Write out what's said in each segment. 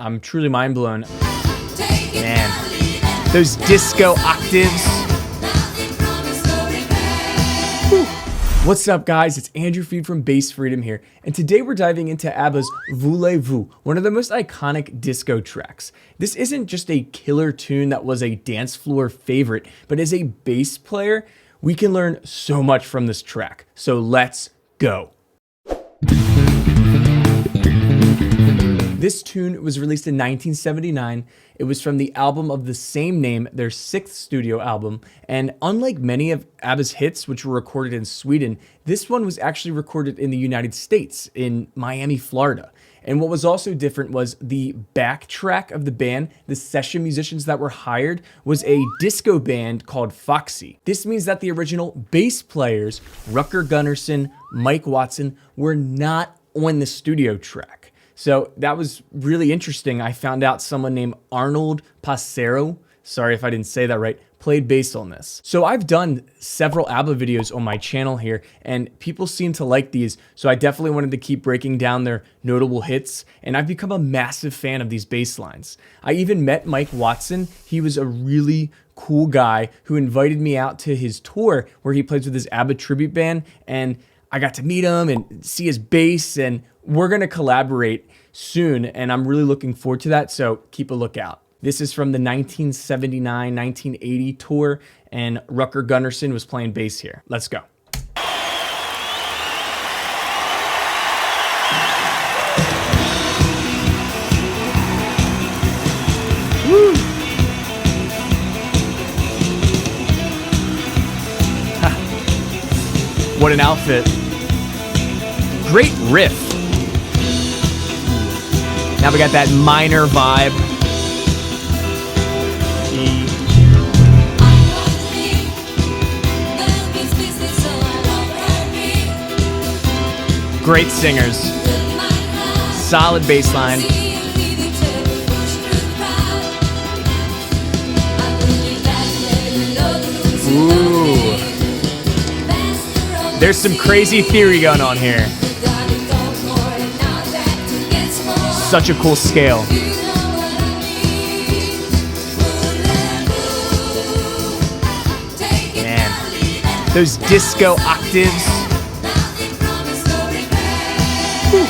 I'm truly mind blown. Man, those disco octaves. Whew. What's up, guys? It's Andrew Feed from Bass Freedom here, and today we're diving into ABBA's Voulez-Vous, one of the most iconic disco tracks. This isn't just a killer tune that was a dance floor favorite, but as a bass player, we can learn so much from this track. So let's go. This tune was released in 1979. It was from the album of the same name, their 6th studio album, and unlike many of ABBA's hits, which were recorded in Sweden, this one was actually recorded in the United States, in Miami, Florida. And what was also different was the backtrack of the band, the session musicians that were hired, was a disco band called Foxy. This means that the original bass players, Rucker Gunnarsson, Mike Watson, were not on the studio track. So that was really interesting. I found out someone named Arnold Passero, sorry if I didn't say that right, played bass on this. So I've done several ABBA videos on my channel here, and people seem to like these, so I definitely wanted to keep breaking down their notable hits, and I've become a massive fan of these bass lines. I even met Mike Watson. He was a really cool guy who invited me out to his tour where he plays with his ABBA tribute band, and I got to meet him and see his bass, and we're gonna collaborate soon, and I'm really looking forward to that, so keep a lookout. This is from the 1979-1980 tour, and Rucker Gunnarsson was playing bass here. Let's go. Woo! What an outfit. Great riff. Now we got that minor vibe. E. Great singers. Solid bass line. Ooh. There's some crazy theory going on here. Such a cool scale. Man, those disco octaves. Whew.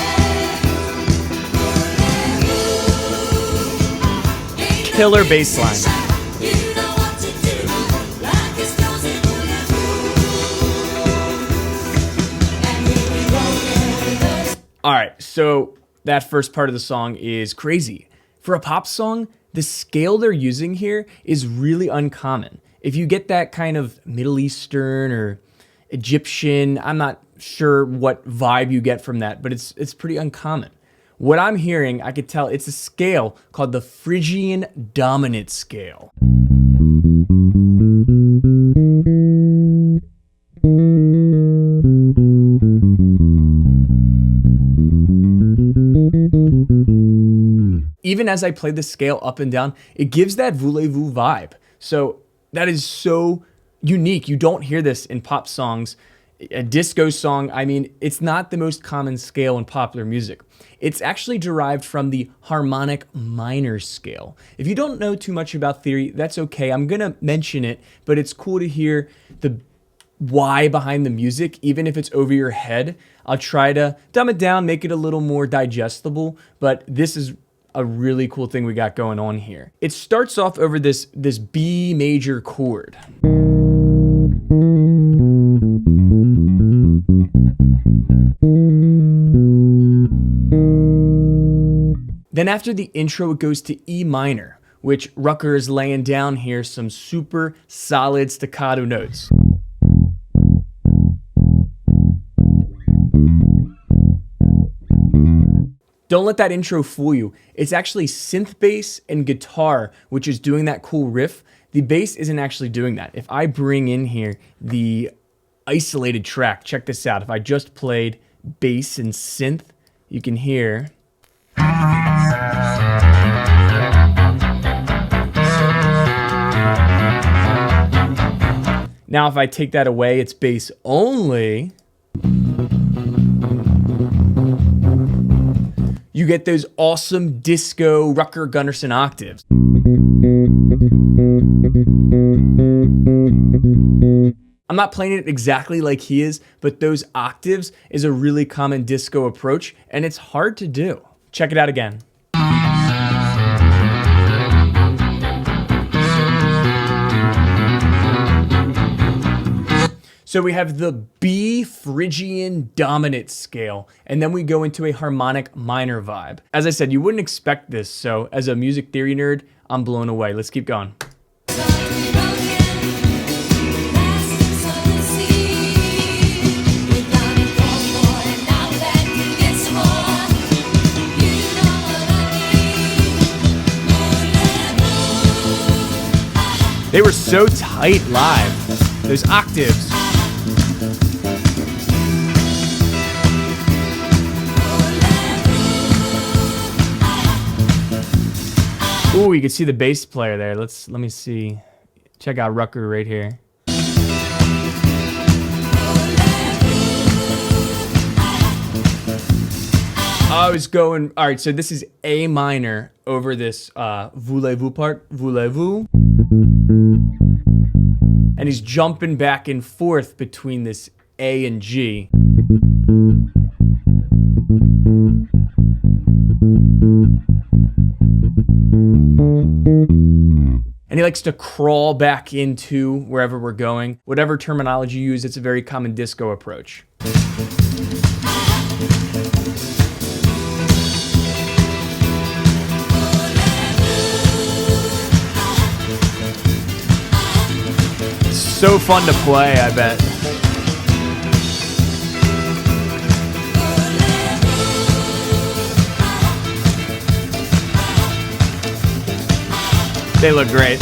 Killer bass line. All right, so that first part of the song is crazy. For a pop song, the scale they're using here is really uncommon. If you get that kind of Middle Eastern or Egyptian, I'm not sure what vibe you get from that, but it's pretty uncommon. What I'm hearing, I could tell it's a scale called the Phrygian dominant scale. Even as I play the scale up and down, it gives that Voulez-Vous vibe. So that is so unique. You don't hear this in pop songs. A disco song, I mean, it's not the most common scale in popular music. It's actually derived from the harmonic minor scale. If you don't know too much about theory, that's okay. I'm gonna mention it, but it's cool to hear the why behind the music, even if it's over your head. I'll try to dumb it down, make it a little more digestible, but this is a really cool thing we got going on here. It starts off over this B major chord. Then after the intro, it goes to E minor, which Rucker is laying down here some super solid staccato notes. Don't let that intro fool you. It's actually synth bass and guitar, which is doing that cool riff. The bass isn't actually doing that. If I bring in here the isolated track, check this out. If I just played bass and synth, you can hear. Now, if I take that away, it's bass only. You you get those awesome disco Rucker Gunnarsson octaves. I'm not playing it exactly like he is, but those octaves is a really common disco approach, and it's hard to do. Check it out again. So we have the B Phrygian dominant scale, and then we go into a harmonic minor vibe. As I said, you wouldn't expect this, so as a music theory nerd, I'm blown away. Let's keep going. They were so tight live, those octaves. Ooh, you can see the bass player there. Let me see. Check out Rucker right here. I was going, all right, so this is A minor over this Voulez-Vous part, Voulez-Vous. And he's jumping back and forth between this A and G. And he likes to crawl back into wherever we're going. Whatever terminology you use, it's a very common disco approach. So fun to play, I bet. They look great.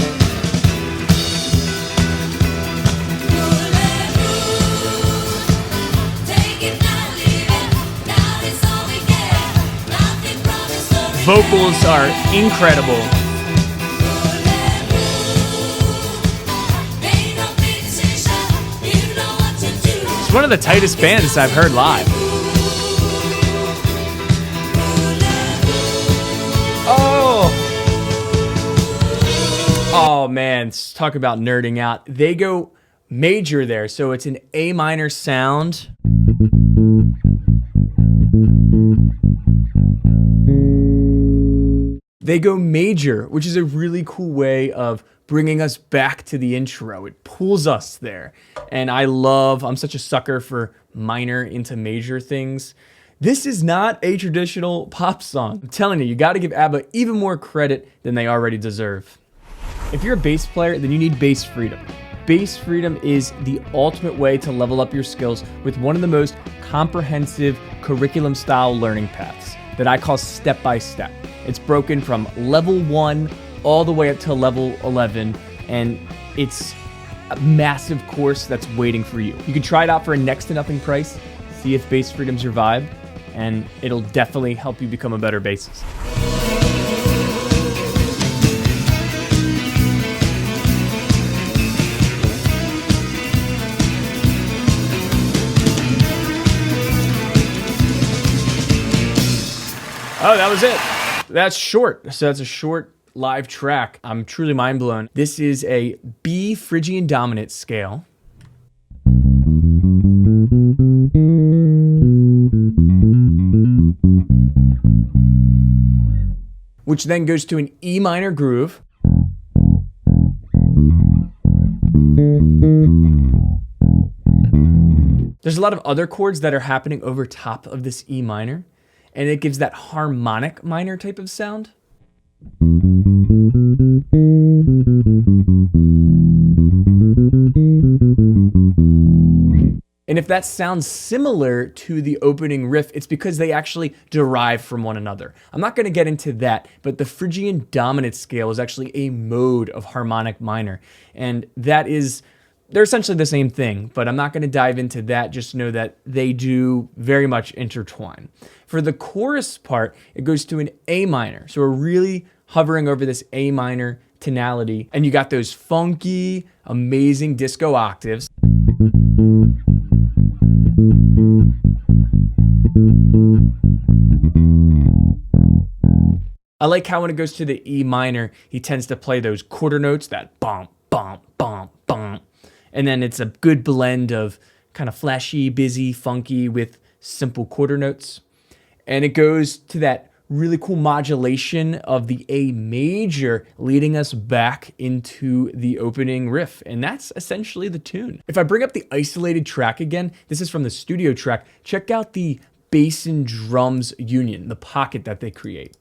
Vocals are incredible. It's one of the tightest bands I've heard live. Oh man, talk about nerding out. They go major there, so it's an A minor sound. They go major, which is a really cool way of bringing us back to the intro. It pulls us there. And I'm such a sucker for minor into major things. This is not a traditional pop song. I'm telling you, you gotta give ABBA even more credit than they already deserve. If you're a bass player, then you need Bass Freedom. Bass Freedom is the ultimate way to level up your skills with one of the most comprehensive curriculum-style learning paths that I call step by step. It's broken from level 1 all the way up to level 11, and it's a massive course that's waiting for you. You can try it out for a next to nothing price, see if Bass Freedom's your vibe, and it'll definitely help you become a better bassist. Oh, that was it. That's short. So that's a short live track. I'm truly mind blown. This is a B Phrygian dominant scale. Which then goes to an E minor groove. There's a lot of other chords that are happening over top of this E minor, and it gives that harmonic minor type of sound. And if that sounds similar to the opening riff, it's because they actually derive from one another. I'm not going to get into that, but the Phrygian dominant scale is actually a mode of harmonic minor. And they're essentially the same thing, but I'm not going to dive into that. Just know that they do very much intertwine. For the chorus part, it goes to an A minor. So we're really hovering over this A minor tonality, and you got those funky, amazing disco octaves. I like how when it goes to the E minor, he tends to play those quarter notes, that bump, bump, bump, bump. And then it's a good blend of kind of flashy, busy, funky with simple quarter notes. And it goes to that really cool modulation of the A major, leading us back into the opening riff. And that's essentially the tune. If I bring up the isolated track again, this is from the studio track. Check out the bass and drums union, the pocket that they create.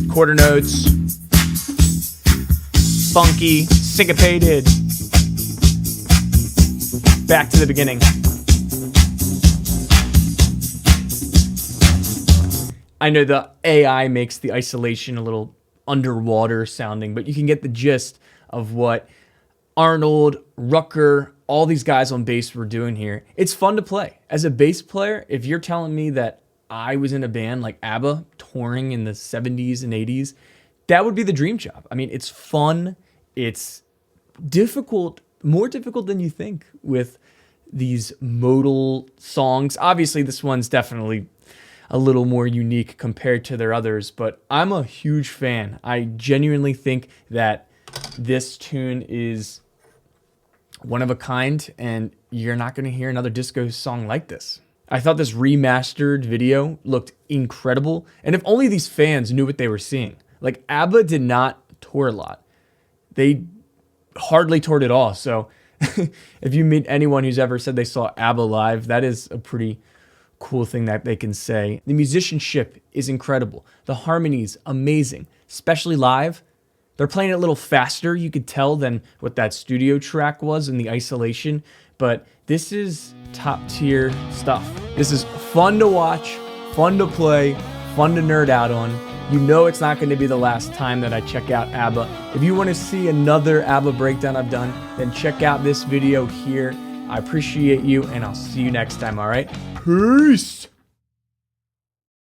Quarter notes, funky, syncopated. Back to the beginning. I know the AI makes the isolation a little underwater sounding, but you can get the gist of what Arnold, Rucker, all these guys on bass were doing here. It's fun to play. As a bass player, if you're telling me that I was in a band like ABBA touring in the 70s and 80s, that would be the dream job. I mean, it's fun. It's difficult, more difficult than you think with these modal songs. Obviously, this one's definitely a little more unique compared to their others, but I'm a huge fan. I genuinely think that this tune is one of a kind, and you're not going to hear another disco song like this. I thought this remastered video looked incredible, and if only these fans knew what they were seeing. Like, ABBA did not tour a lot. They hardly toured at all, so if you meet anyone who's ever said they saw ABBA live, that is a pretty cool thing that they can say. The musicianship is incredible. The harmonies, amazing, especially live. They're playing it a little faster, you could tell, than what that studio track was in the isolation, but this is top tier stuff. This is fun to watch, fun to play, fun to nerd out on. You know it's not going to be the last time that I check out ABBA. If you want to see another ABBA breakdown I've done, then check out this video here. I appreciate you, and I'll see you next time, all right? Peace!